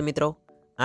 મિત્રો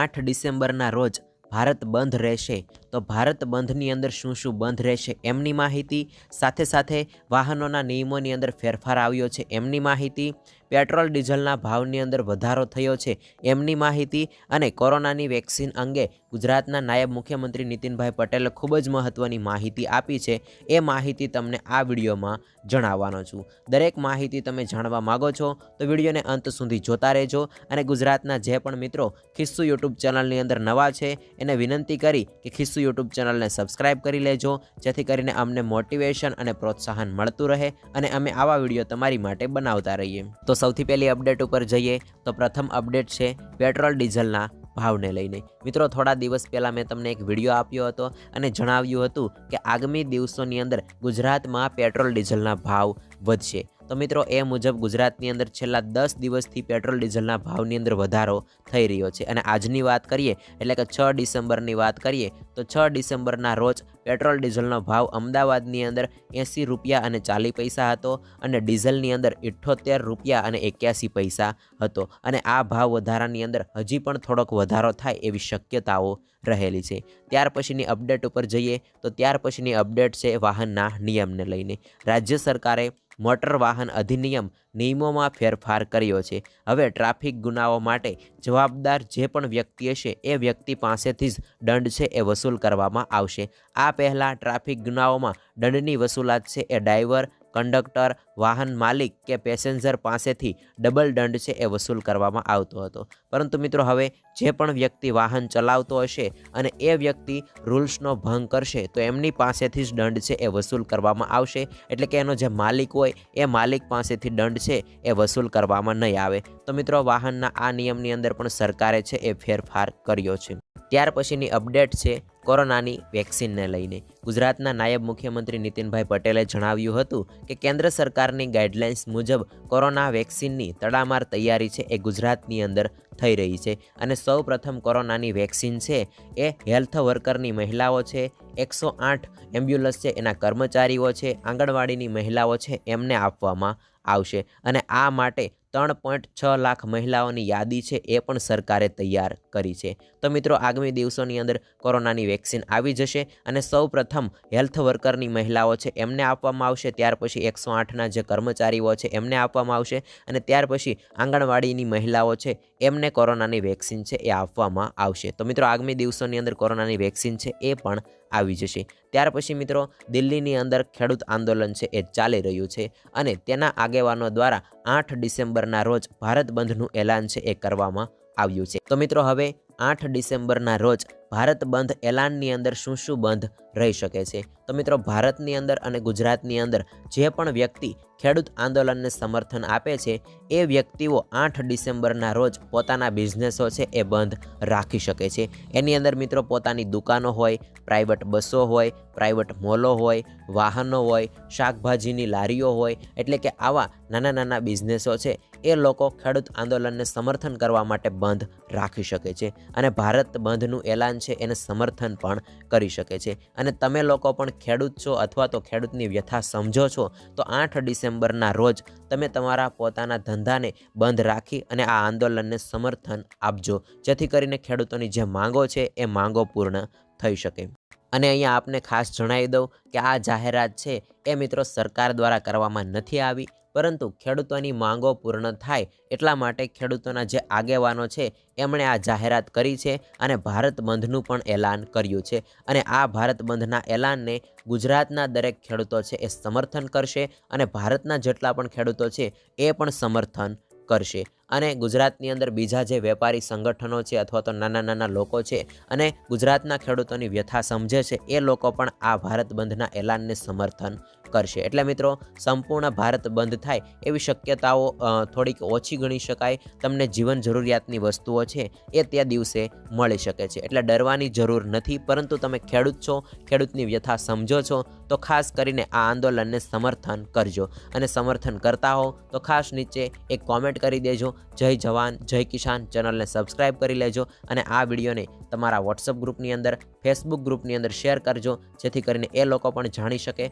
8 ડિસેમ્બરના રોજ ભારત બંધ રહેશે તો ભારત બંધની અંદર શું શું બંધ રહેશે એમની માહિતી, સાથે સાથે વાહનોના નિયમોની અંદર ફેરફાર આવ્યો છે એમની માહિતી, પેટ્રોલ ડીઝલના ભાવની અંદર વધારો થયો છે એમની માહિતી અને કોરોનાની વેક્સિન અંગે ગુજરાતના નાયબ મુખ્યમંત્રી નીતિનભાઈ પટેલે ખૂબ જ મહત્ત્વની માહિતી આપી છે। એ માહિતી તમને આ વિડીયોમાં જણાવવાનો છું। દરેક માહિતી તમે જાણવા માગો છો તો વિડીયોને અંત સુધી જોતા રહેજો અને ગુજરાતના જે પણ મિત્રો ખિસ્સુ યુટ્યુબ ચેનલની અંદર નવા છે એને વિનંતી કરી કે ખિસ્સુ યુટ્યુબ ચેનલને સબસ્ક્રાઇબ કરી લેજો, જેથી કરીને અમને મોટિવેશન અને પ્રોત્સાહન મળતું રહે અને અમે આવા વિડીયો તમારી માટે બનાવતા રહીએ। તો સૌથી પહેલી અપડેટ ઉપર જઈએ તો પ્રથમ અપડેટ છે પેટ્રોલ ડીઝલના ભાવને લઈને। મિત્રો થોડા દિવસ પહેલાં મેં તમને એક વિડીયો આપ્યો હતો અને જણાવ્યું હતું કે આગામી દિવસોની અંદર ગુજરાતમાં પેટ્રોલ ડીઝલના ભાવ વધશે। તો મિત્રો એ મુજબ ગુજરાતની અંદર છેલ્લા 10 દિવસથી પેટ્રોલ ડીઝલના ભાવની અંદર વધારો થઈ રહ્યો છે અને આજની વાત કરીએ એટલે કે 6 ડિસેમ્બરની વાત કરીએ તો 6 ડિસેમ્બરના રોજ પેટ્રોલ ડીઝલનો ભાવ અમદાવાદની અંદર 80 રૂપિયા અને 40 પૈસા હતો અને ડીઝલની અંદર 78 રૂપિયા અને 81 પૈસા હતો અને આ ભાવ વધારાની અંદર હજી પણ થોડોક વધારો થાય એવી શક્યતાઓ રહેલી છે। ત્યાર પછીની અપડેટ ઉપર જઈએ તો ત્યાર પછીની અપડેટ છે વાહનના નિયમને લઈને। રાજ્ય સરકારે મોટર વાહન અધિનિયમ નિયમોમાં ફેરફાર કર્યો છે। હવે ટ્રાફિક ગુનાઓ માટે જવાબદાર જે પણ વ્યક્તિ હશે એ વ્યક્તિ પાસેથી જ દંડ છે એ વસૂલ કરવામાં આવશે। આ પહેલાં ટ્રાફિક ગુનાઓમાં દંડની વસૂલાત છે એ ડ્રાઈવર, કંડક્ટર, વાહન માલિક કે પેસેન્જર પાસેથી ડબલ દંડ છે એ વસૂલ કરવામાં આવતો હતો, પરંતુ મિત્રો હવે જે પણ વ્યક્તિ વાહન ચલાવતો હશે અને એ વ્યક્તિ રૂલ્સનો ભંગ કરશે તો એમની પાસેથી જ દંડ છે એ વસૂલ કરવામાં આવશે। એટલે કે એનો જે માલિક હોય એ માલિક પાસેથી દંડ છે એ વસૂલ કરવામાં નહીં આવે। તો મિત્રો વાહનના આ નિયમની અંદર પણ સરકારે છે એ ફેરફાર કર્યો છે। ત્યાર પછીની અપડેટ છે કોરોનાની વેક્સિનને લઈને। ગુજરાતના નાયબ મુખ્યમંત્રી નીતિનભાઈ પટેલે જણાવ્યું હતું કે કેન્દ્ર સરકારની ગાઈડલાઇન્સ મુજબ કોરોના વેક્સિનની તડામાર તૈયારી છે એ ગુજરાતની અંદર થઈ રહી છે અને સૌ પ્રથમ કોરોનાની વેક્સિન છે એ હેલ્થ વર્કરની મહિલાઓ છે, 108 એમ્બ્યુલન્સ છે એના કર્મચારીઓ છે, આંગણવાડીની મહિલાઓ છે એમને આપવામાં આવશે અને આ માટે 3.6 લાખ મહિલાઓની યાદી છે એ પણ સરકારે તૈયાર કરી છે। તો મિત્રો આગામી દિવસોની અંદર કોરોનાની વેક્સિન આવી જશે અને સૌ પ્રથમ હેલ્થ વર્કરની મહિલાઓ છે એમને આપવામાં આવશે, ત્યાર પછી 108ના જે કર્મચારીઓ છે એમને આપવામાં આવશે અને ત્યાર પછી આંગણવાડીની મહિલાઓ છે એમને કોરોનાની વેક્સિન છે એ આપવામાં આવશે। તો મિત્રો આગામી દિવસોની અંદર કોરોનાની વેક્સિન છે એ પણ આવી જશે। ત્યાર પછી મિત્રો દિલ્હીની અંદર ખેડૂત આંદોલન છે એ ચાલી રહ્યું છે અને તેના આગેવાનો દ્વારા 8 ડિસેમ્બરના રોજ ભારત બંધનું એલાન છે એ કરવામાં આવ્યું છે। તો મિત્રો હવે 8 ડિસેમ્બરના રોજ ભારત બંધ એલાનની અંદર શું શું બંધ રહી શકે છે? તો મિત્રો ભારતની અંદર અને ગુજરાતની અંદર જે પણ વ્યક્તિ ખેડૂત આંદોલનને સમર્થન આપે છે એ વ્યક્તિઓ 8 ડિસેમ્બરના રોજ પોતાના બિઝનેસો છે એ બંધ રાખી શકે છે। એની અંદર મિત્રો પોતાની દુકાનો હોય, પ્રાઇવેટ બસો હોય, પ્રાઇવેટ મોલો હોય, વાહનો હોય, શાકભાજીની લારીઓ હોય, એટલે કે આવા નાના નાના બિઝનેસો છે એ લોકો ખેડૂત આંદોલનને સમર્થન કરવા માટે બંધ રાખી શકે છે અને ભારત બંધનું એલાન છે એને સમર્થન પણ કરી શકે છે। અને તમે લોકો પણ ખેડૂત છો અથવા તો ખેડૂતની વ્યથા સમજો છો તો 8 ડિસેમ્બરના રોજ તમે તમારા પોતાના ધંધાને બંધ રાખી અને આ આંદોલનને સમર્થન આપજો, જેથી કરીને ખેડૂતોની જે માંગો છે એ માંગો પૂર્ણ થઈ શકે। અને અહીંયા આપને ખાસ જણાવી દઉં કે આ જાહેરાત છે એ મિત્રો સરકાર દ્વારા કરવામાં નથી આવી, પરંતુ ખેડૂતોની માંગો પૂર્ણ થાય એટલા માટે ખેડૂતોના જે આગેવાનો છે એમણે આ જાહેરાત કરી છે અને ભારત બંધનું પણ એલાન કર્યું છે અને આ ભારત બંધના એલાનને ગુજરાતના દરેક ખેડૂતો છે એ સમર્થન કરશે અને ભારતના જેટલા પણ ખેડૂતો છે એ પણ સમર્થન કરશે। અને ગુજરાતની અંદર બીજા જે વેપારી સંગઠનો છે અથવા તો નાના નાના લોકો છે અને ગુજરાતના ખેડૂતોની વ્યથા સમજે છે એ લોકો પણ આ ભારત બંધના એલાનને સમર્થન કરશે। એટલે મિત્રો સંપૂર્ણ ભારત બંધ થાય એવી શક્યતાઓ થોડીક ઓછી ગણી શકાય। તમને જીવન જરૂરિયાતની વસ્તુઓ છે એ તે દિવસે મળી શકે છે, એટલે ડરવાની જરૂર નથી, પરંતુ તમે ખેડૂત છો, ખેડૂતની વ્યથા સમજો છો તો ખાસ કરીને આ આંદોલનને સમર્થન કરજો અને સમર્થન કરતા હો તો ખાસ નીચે એક કોમેન્ટ કરી દેજો, જય જવાન જય કિસાન, ચેનલને સબસ્ક્રાઇબ કરી લેજો અને આ વિડીયોને તમારા વોટ્સઅપ ગ્રુપની અંદર, ફેસબુક ગ્રુપની અંદર શેર કરજો, જેથી કરીને એ લોકો પણ જાણી શકે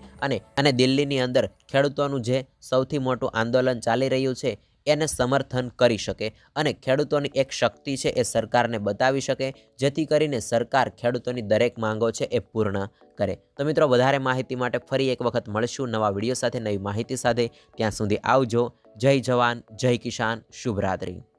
અને દિલ્હીની અંદર ખેડૂતોનું જે સૌથી મોટું આંદોલન ચાલી રહ્યું છે એને સમર્થન કરી શકે અને ખેડૂતોની એક શક્તિ છે એ સરકારને બતાવી શકે, જેથી કરીને સરકાર ખેડૂતોની દરેક માંગો છે એ પૂર્ણ કરે. તો મિત્રો, વધારે માહિતી માટે ફરી એક વખત મળશું નવા વિડીયો સાથે, નવી માહિતી સાથે. ત્યાં સુધી આવજો. જય જવાન, જય કિસાન, શુભ રાત્રિ.